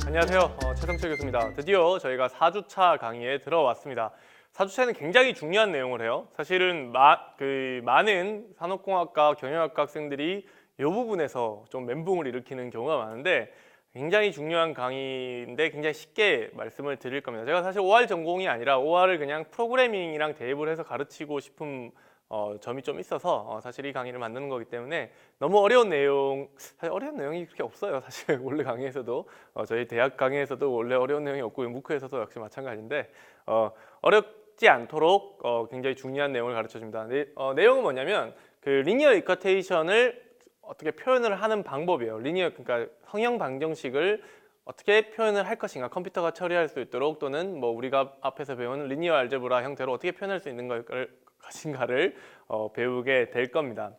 안녕하세요. 최성철 교수입니다. 드디어 저희가 4주차 강의에 들어왔습니다. 4주차에는 굉장히 중요한 내용을 해요. 사실은 많은 산업공학과, 경영학과 학생들이 이 부분에서 좀 멘붕을 일으키는 경우가 많은데 굉장히 중요한 강의인데 굉장히 쉽게 말씀을 드릴 겁니다. 제가 사실 OR 전공이 아니라 OR을 그냥 프로그래밍이랑 대입을 해서 가르치고 싶은 점이 좀 있어서 사실 이 강의를 만드는 거기 때문에 너무 어려운 내용, 사실 어려운 내용이 그렇게 없어요. 사실 원래 강의에서도 저희 대학 강의에서도 원래 어려운 내용이 없고 무크에서도 역시 마찬가지인데 어렵지 않도록 굉장히 중요한 내용을 가르쳐 줍니다. 내용은 뭐냐면 그 리니어 이쿼테이션을 어떻게 표현을 하는 방법이에요. 그러니까 성형 방정식을 어떻게 표현을 할 것인가, 컴퓨터가 처리할 수 있도록 또는 뭐 우리가 앞에서 배운 리니어 알제브라 형태로 어떻게 표현할 수 있는 것인가를 배우게 될 겁니다.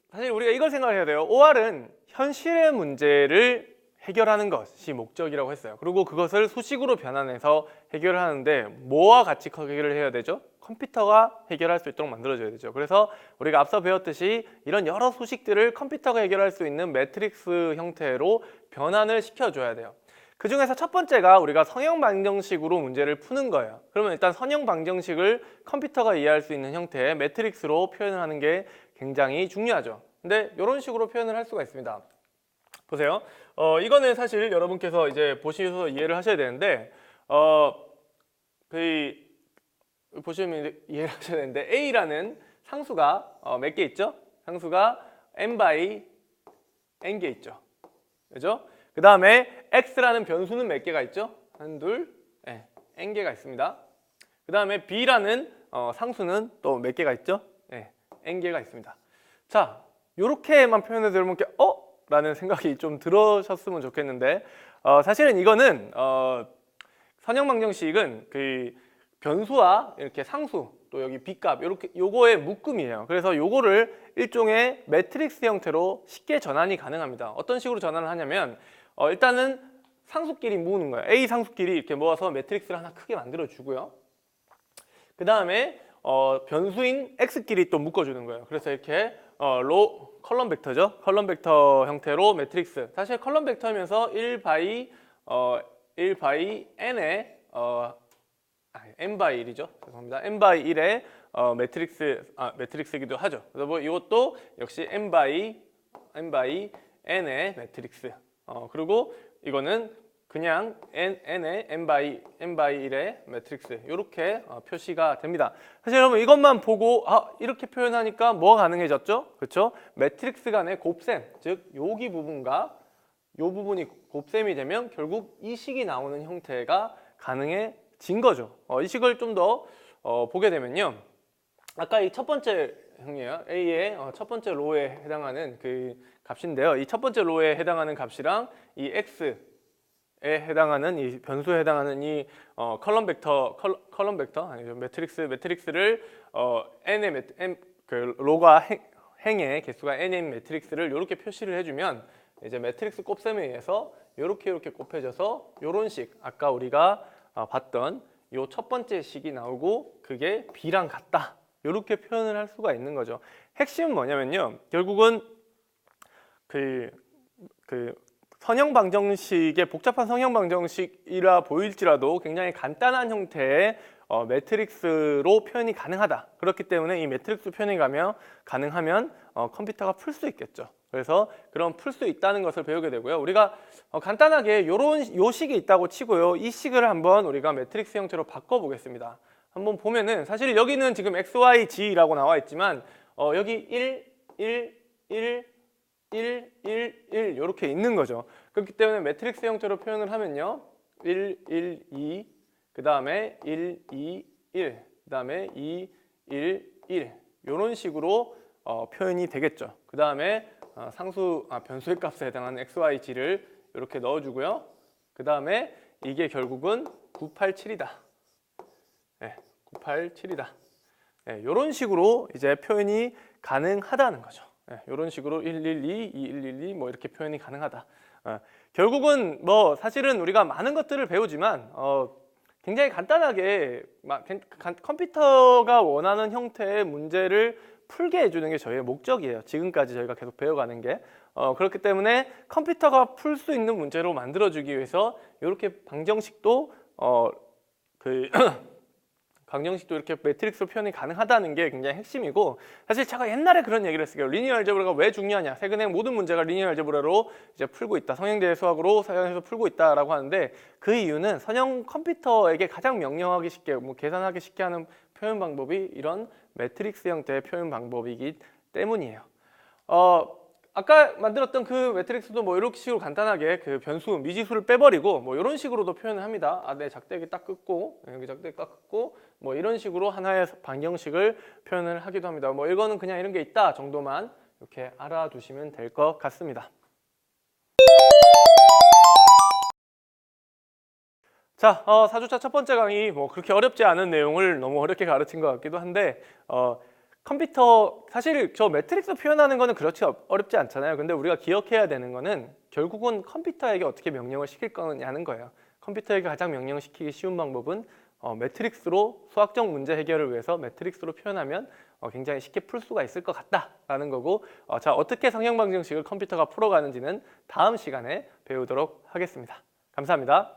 사실 우리가 이걸 생각해야 돼요. OR은 현실의 문제를 해결하는 것이 목적이라고 했어요. 그리고 그것을 수식으로 변환해서 해결하는데 뭐와 같이 해결을 해야 되죠? 컴퓨터가 해결할 수 있도록 만들어줘야 되죠. 그래서 우리가 앞서 배웠듯이 이런 여러 수식들을 컴퓨터가 해결할 수 있는 매트릭스 형태로 변환을 시켜줘야 돼요. 그 중에서 첫 번째가 우리가 성형 방정식으로 문제를 푸는 거예요. 그러면 일단 성형 방정식을 컴퓨터가 이해할 수 있는 형태의 매트릭스로 표현을 하는 게 굉장히 중요하죠. 근데 이런 식으로 표현을 할 수가 있습니다. 보세요. 이거는 사실 여러분께서 이제 보시면서 이해를 하셔야 되는데 보시면 이해를 하셔야 되는데 A라는 상수가 몇 개 있죠? 상수가 n by n 개 있죠. 그죠? 그 다음에 X라는 변수는 몇 개가 있죠? 한, 둘, n 개가 있습니다. 그 다음에 B라는 상수는 또 몇 개가 있죠? n 개가 있습니다. 자, 요렇게만 표현해서 여러분께 라는 생각이 좀 들으셨으면 좋겠는데 사실은 이거는 선형 방정식은 그 변수와 이렇게 상수 또 여기 B값 이렇게 요거의 묶음이에요. 그래서 요거를 일종의 매트릭스 형태로 쉽게 전환이 가능합니다. 어떤 식으로 전환을 하냐면 일단은 상수끼리 모으는 거예요. A 상수끼리 이렇게 모아서 매트릭스를 하나 크게 만들어 주고요. 그 다음에 변수인 X끼리 또 묶어주는 거예요. 그래서 이렇게 컬럼 벡터죠. 컬럼 벡터 형태로 매트릭스. 사실 컬럼 벡터면서 1 by n의 n by 1이죠. 죄송합니다. n by 1의 매트릭스이기도 하죠. 그래서 뭐 이것도 역시 n by n의 매트릭스. 그리고 이거는 그냥 n의 n by 1의 매트릭스 이렇게 표시가 됩니다. 사실 여러분 이것만 보고 이렇게 표현하니까 뭐가 가능해졌죠? 그렇죠? 매트릭스 간의 곱셈, 즉 여기 부분과 이 부분이 곱셈이 되면 결국 이 식이 나오는 형태가 가능해진 거죠. 이 식을 좀 더 보게 되면요. 아까 이 첫 번째 형이에요. A의 첫 번째 로에 해당하는 그 값인데요. 이 첫 번째 로에 해당하는 값이랑 이 X에 해당하는 이 변수에 해당하는 이 컬럼 벡터 아니죠. 매트릭스를 그 로가 행의 개수가 n인 매트릭스를 이렇게 표시를 해주면 이제 매트릭스 곱셈에 의해서 이렇게 곱해져서 이런 식 아까 우리가 봤던 이 첫 번째 식이 나오고 그게 B랑 같다. 이렇게 표현을 할 수가 있는 거죠. 핵심은 뭐냐면요. 결국은 그 선형 방정식의 복잡한 선형 방정식이라 보일지라도 굉장히 간단한 형태의 매트릭스로 표현이 가능하다. 그렇기 때문에 이 매트릭스 표현이 가능하면 컴퓨터가 풀 수 있겠죠. 그래서 그런 풀 수 있다는 것을 배우게 되고요. 우리가 간단하게 요 식이 있다고 치고요. 이 식을 한번 우리가 매트릭스 형태로 바꿔보겠습니다. 한번 보면은 사실 여기는 지금 x, y, g라고 나와 있지만 여기 1, 1, 1, 1, 1, 1 이렇게 있는 거죠. 그렇기 때문에 매트릭스 형태로 표현을 하면요. 1, 1, 2, 그 다음에 1, 2, 1, 그 다음에 2, 1, 1 이런 식으로 표현이 되겠죠. 그 다음에 변수의 값에 해당하는 x, y, g를 이렇게 넣어주고요. 그 다음에 이게 결국은 987이다. 987이다. 이런 식으로 이제 표현이 가능하다는 거죠. 이런 식으로 112, 2112 뭐 이렇게 표현이 가능하다. 결국은 뭐 사실은 우리가 많은 것들을 배우지만 굉장히 간단하게 컴퓨터가 원하는 형태의 문제를 풀게 해주는 게 저희의 목적이에요. 지금까지 저희가 계속 배워가는 게 그렇기 때문에 컴퓨터가 풀 수 있는 문제로 만들어주기 위해서 이렇게 방정식도 그 강정식도 이렇게 매트릭스로 표현이 가능하다는 게 굉장히 핵심이고, 사실 제가 옛날에 그런 얘기를 했어요. 리니어 알제브라가 왜 중요하냐? 세근의 모든 문제가 리니어 알제브라로 이제 풀고 있다. 성형대 수학으로 사용해서 풀고 있다라고 하는데, 그 이유는 선형 컴퓨터에게 가장 명령하기 쉽게, 계산하기 쉽게 하는 표현 방법이 이런 매트릭스 형태의 표현 방법이기 때문이에요. 아까 만들었던 그 매트릭스도 뭐 이렇게 식으로 간단하게 그 변수, 미지수를 빼버리고 뭐 이런 식으로도 표현을 합니다. 네, 작대기 딱 긋고, 여기 작대기 딱 긋고, 뭐 이런 식으로 하나의 방정식을 표현을 하기도 합니다. 뭐 이거는 그냥 이런 게 있다 정도만 이렇게 알아두시면 될 것 같습니다. 자, 4주차 첫 번째 강의, 뭐 그렇게 어렵지 않은 내용을 너무 어렵게 가르친 것 같기도 한데, 컴퓨터, 사실 저 매트릭스 표현하는 거는 그렇지 어렵지 않잖아요. 근데 우리가 기억해야 되는 거는 결국은 컴퓨터에게 어떻게 명령을 시킬 거냐는 거예요. 컴퓨터에게 가장 명령시키기 쉬운 방법은 매트릭스로, 수학적 문제 해결을 위해서 매트릭스로 표현하면 굉장히 쉽게 풀 수가 있을 것 같다라는 거고, 자, 어떻게 성형 방정식을 컴퓨터가 풀어가는지는 다음 시간에 배우도록 하겠습니다. 감사합니다.